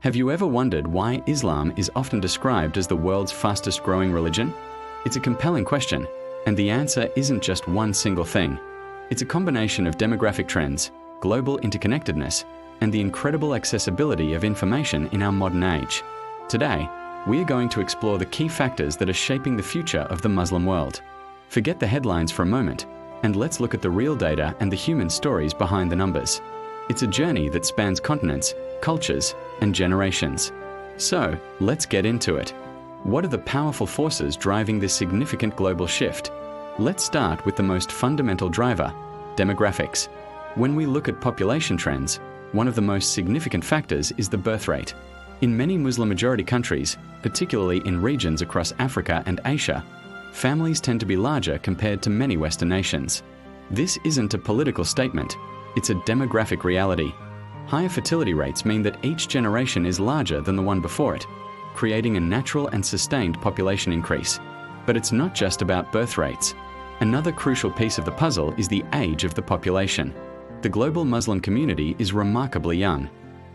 Have you ever wondered why Islam is often described as the world's fastest growing religion? It's a compelling question, and the answer isn't just one single thing. It's a combination of demographic trends, global interconnectedness, and the incredible accessibility of information in our modern age. Today, we are going to explore the key factors that are shaping the future of the Muslim world. Forget the headlines for a moment, and let's look at the real data and the human stories behind the numbers. It's a journey that spans continents, cultures, and generations. So, let's get into it. What are the powerful forces driving this significant global shift? Let's start with the most fundamental driver, demographics. When we look at population trends, one of the most significant factors is the birth rate. In many Muslim-majority countries, particularly in regions across Africa and Asia, families tend to be larger compared to many Western nations. This isn't a political statement, it's a demographic reality. Higher fertility rates mean that each generation is larger than the one before it, creating a natural and sustained population increase. But it's not just about birth rates. Another crucial piece of the puzzle is the age of the population. The global Muslim community is remarkably young.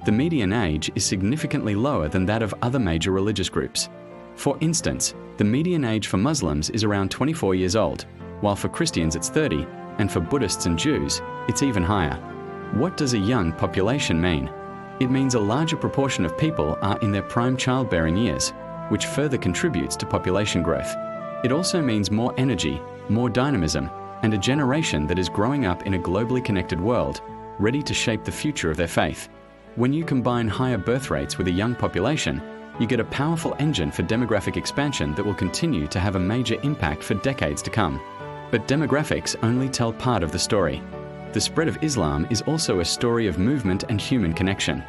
The median age is significantly lower than that of other major religious groups. For instance, the median age for Muslims is around 24 years old, while for Christians it's 30, and for Buddhists and Jews, it's even higher. What does a young population mean? It means a larger proportion of people are in their prime childbearing years, which further contributes to population growth. It also means more energy, more dynamism, and a generation that is growing up in a globally connected world, ready to shape the future of their faith. When you combine higher birth rates with a young population, you get a powerful engine for demographic expansion that will continue to have a major impact for decades to come. But demographics only tell part of the story. The spread of Islam is also a story of movement and human connection.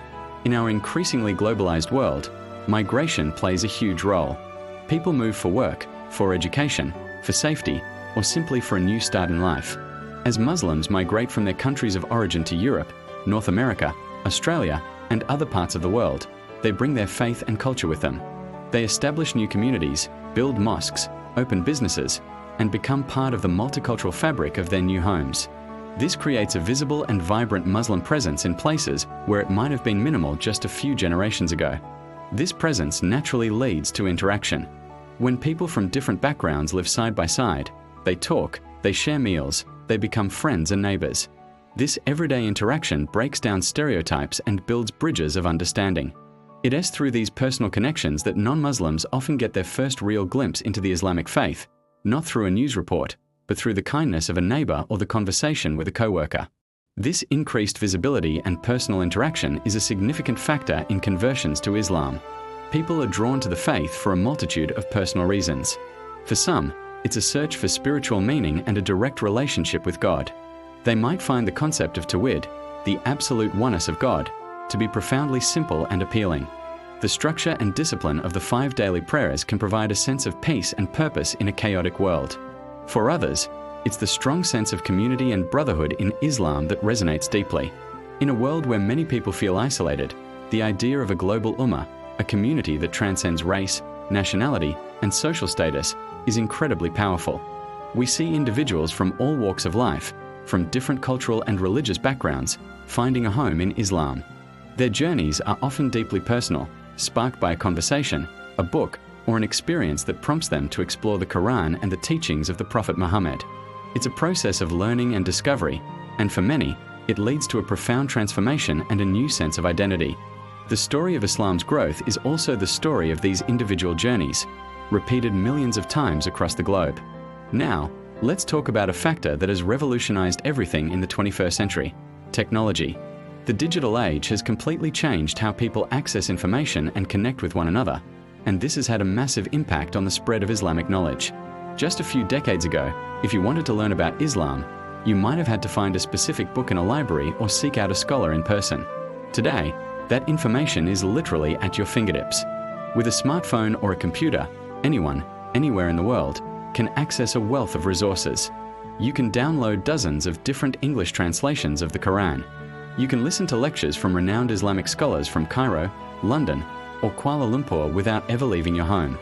In our increasingly globalized world, migration plays a huge role. People move for work, for education, for safety, or simply for a new start in life. As Muslims migrate from their countries of origin to Europe, North America, Australia, and other parts of the world, they bring their faith and culture with them. They establish new communities, build mosques, open businesses, and become part of the multicultural fabric of their new homes. This creates a visible and vibrant Muslim presence in places where it might have been minimal just a few generations ago. This presence naturally leads to interaction. When people from different backgrounds live side by side, they talk, they share meals, they become friends and neighbors. This everyday interaction breaks down stereotypes and builds bridges of understanding. It is through these personal connections that non-Muslims often get their first real glimpse into the Islamic faith, not through a news report, but through the kindness of a neighbor or the conversation with a coworker. This increased visibility and personal interaction is a significant factor in conversions to Islam. People are drawn to the faith for a multitude of personal reasons. For some, it's a search for spiritual meaning and a direct relationship with God. They might find the concept of Tawhid, the absolute oneness of God, to be profoundly simple and appealing. The structure and discipline of the 5 daily prayers can provide a sense of peace and purpose in a chaotic world. For others, it's the strong sense of community and brotherhood in Islam that resonates deeply. In a world where many people feel isolated, the idea of a global ummah, a community that transcends race, nationality, and social status, is incredibly powerful. We see individuals from all walks of life, from different cultural and religious backgrounds, finding a home in Islam. Their journeys are often deeply personal, sparked by a conversation, a book, or an experience that prompts them to explore the Qur'an and the teachings of the Prophet Muhammad. It's a process of learning and discovery, and for many, it leads to a profound transformation and a new sense of identity. The story of Islam's growth is also the story of these individual journeys, repeated millions of times across the globe. Now, let's talk about a factor that has revolutionized everything in the 21st century: technology. The digital age has completely changed how people access information and connect with one another, and this has had a massive impact on the spread of Islamic knowledge. Just a few decades ago, if you wanted to learn about Islam, you might have had to find a specific book in a library or seek out a scholar in person. Today, that information is literally at your fingertips. With a smartphone or a computer, anyone, anywhere in the world, can access a wealth of resources. You can download dozens of different English translations of the Qur'an. You can listen to lectures from renowned Islamic scholars from Cairo, London, or Kuala Lumpur without ever leaving your home.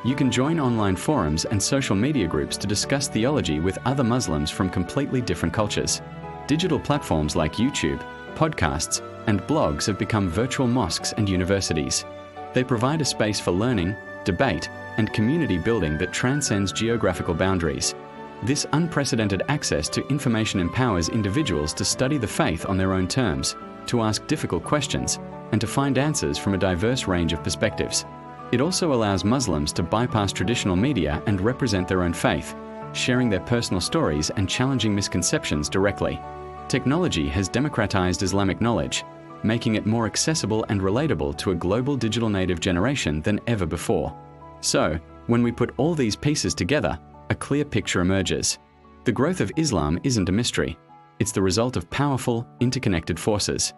You can join online forums and social media groups to discuss theology with other Muslims from completely different cultures. Digital platforms like YouTube, podcasts, and blogs have become virtual mosques and universities. They provide a space for learning, debate, and community building that transcends geographical boundaries. This unprecedented access to information empowers individuals to study the faith on their own terms, to ask difficult questions, and to find answers from a diverse range of perspectives. It also allows Muslims to bypass traditional media and represent their own faith, sharing their personal stories and challenging misconceptions directly. Technology has democratized Islamic knowledge, making it more accessible and relatable to a global digital native generation than ever before. So, when we put all these pieces together, a clear picture emerges. The growth of Islam isn't a mystery. It's the result of powerful, interconnected forces.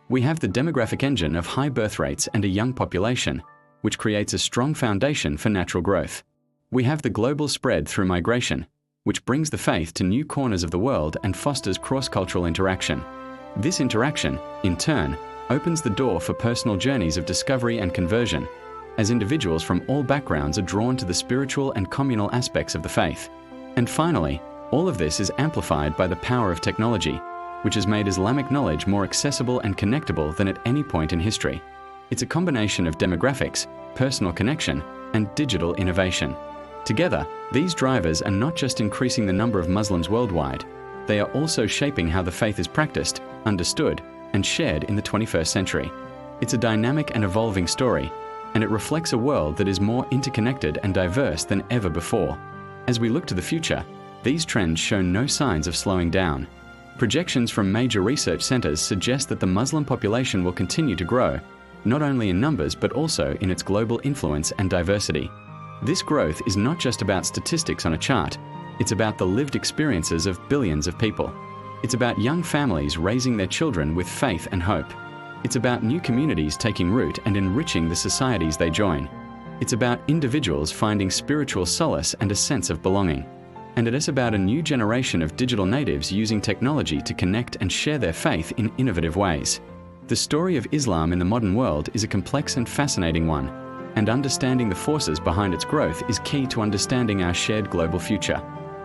We have the demographic engine of high birth rates and a young population, which creates a strong foundation for natural growth. We have the global spread through migration, which brings the faith to new corners of the world and fosters cross-cultural interaction. This interaction, in turn, opens the door for personal journeys of discovery and conversion, as individuals from all backgrounds are drawn to the spiritual and communal aspects of the faith. And finally, all of this is amplified by the power of technology, which has made Islamic knowledge more accessible and connectable than at any point in history. It's a combination of demographics, personal connection, and digital innovation. Together, these drivers are not just increasing the number of Muslims worldwide, they are also shaping how the faith is practiced, understood, and shared in the 21st century. It's a dynamic and evolving story, and it reflects a world that is more interconnected and diverse than ever before. As we look to the future, these trends show no signs of slowing down. Projections from major research centers suggest that the Muslim population will continue to grow, not only in numbers but also in its global influence and diversity. This growth is not just about statistics on a chart, it's about the lived experiences of billions of people. It's about young families raising their children with faith and hope. It's about new communities taking root and enriching the societies they join. It's about individuals finding spiritual solace and a sense of belonging. And it is about a new generation of digital natives using technology to connect and share their faith in innovative ways. The story of Islam in the modern world is a complex and fascinating one, and understanding the forces behind its growth is key to understanding our shared global future.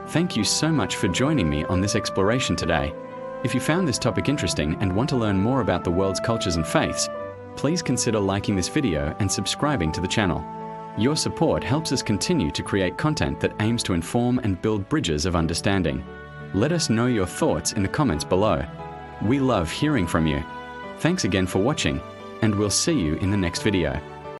Thank you so much for joining me on this exploration today. If you found this topic interesting and want to learn more about the world's cultures and faiths, please consider liking this video and subscribing to the channel. Your support helps us continue to create content that aims to inform and build bridges of understanding. Let us know your thoughts in the comments below. We love hearing from you. Thanks again for watching, and we'll see you in the next video.